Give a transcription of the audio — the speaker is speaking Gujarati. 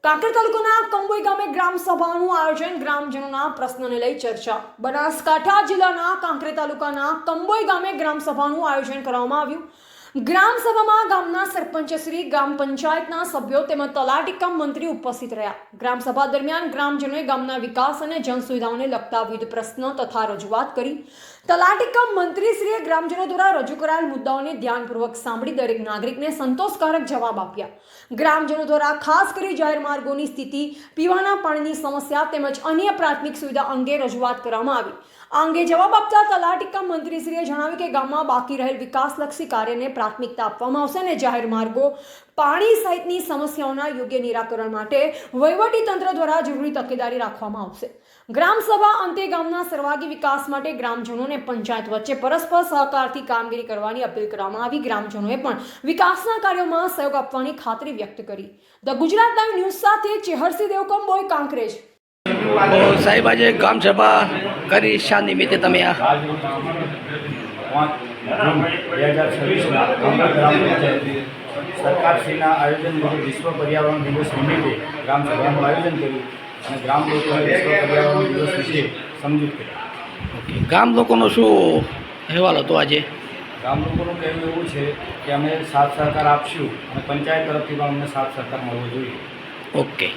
કાંકરેજ તાલુકાના કંબોઈ ગામે ગ્રામ સભાનું આયોજન, ગ્રામજનોના પ્રશ્નને લઈ ચર્ચા। બનાસકાંઠા જિલ્લાના કાંકરેજ તાલુકાના કંબોઈ ગામે ગ્રામ સભાનું આયોજન કરવામાં આવ્યું। ગ્રામ સભામાં ગામના સરપંચશ્રી, ગ્રામ પંચાયતના સભ્યો તેમજ તલાટી કમ મંત્રી ઉપસ્થિત રહ્યા। ગ્રામ સભા દરમિયાન ગ્રામજનોએ ગામના વિકાસ અને જન સુવિધાઓને લગતા વિવિધ પ્રશ્નો તથા રજૂઆત કરી। તલાટી કમ મંત્રીશ્રીએ ગ્રામજનો દ્વારા રજૂ કરાયેલ મુદ્દાઓને ધ્યાનપૂર્વક સાંભળી દરેક નાગરિકને સંતોષકારક જવાબ આપ્યા। ગ્રામજનો દ્વારા ખાસ કરી જાહેર માર્ગોની સ્થિતિ, પીવાના પાણીની સમસ્યા તેમજ અન્ય પ્રાથમિક સુવિધા અંગે રજૂઆત કરવામાં આવી। આ અંગે જવાબ આપતા તલાટી કમ મંત્રીશ્રીએ જણાવ્યું કે ગામમાં બાકી રહેલ વિકાસલક્ષી કાર્યને પ્રાથમિકતા આપવામાં આવશે અને જાહેર માર્ગો, પાણી સહિતની સમસ્યાઓના યોગ્ય નિરાકરણ માટે વહીવટી તંત્ર દ્વારા જરૂરી તકેદારી રાખવામાં આવશે। ગ્રામ સભા અંતે ગામના સર્વાંગી વિકાસ માટે ગ્રામજનોને પંચાયત વચ્ચે પરસ્પર સહકારથી કામગીરી કરવાની અપીલ કરવામાં આવી। ગ્રામજનોએ પણ વિકાસના કાર્યોમાં સહયોગ આપવાની ખાતરી વ્યક્ત કરી। ધ ગુજરાત લાઈવ ન્યૂઝ સાથે ચેહરસિંહ દેવ, કંબોઈ, કાંકરેજ। સાહેબ, આજે ગ્રામ સભા કરી શા નિમિત્તે તમે આ 2026 સરકારશ્રીના આયોજન મુજબ વિશ્વ પર્યાવરણ દિવસ નિમિત્તે ગ્રામ સભાનું આયોજન કર્યું અને ગ્રામ લોકોએ વિશ્વ પર્યાવરણ દિવસ વિશે સમજૂત કરી। ગામ લોકોનો શું અહેવાલ હતો આજે? ગામ લોકોનું કહેવું એવું છે કે અમે સાથ સહકાર આપશું અને પંચાયત તરફથી પણ અમને સાથ સહકાર મળવો જોઈએ। ઓકે।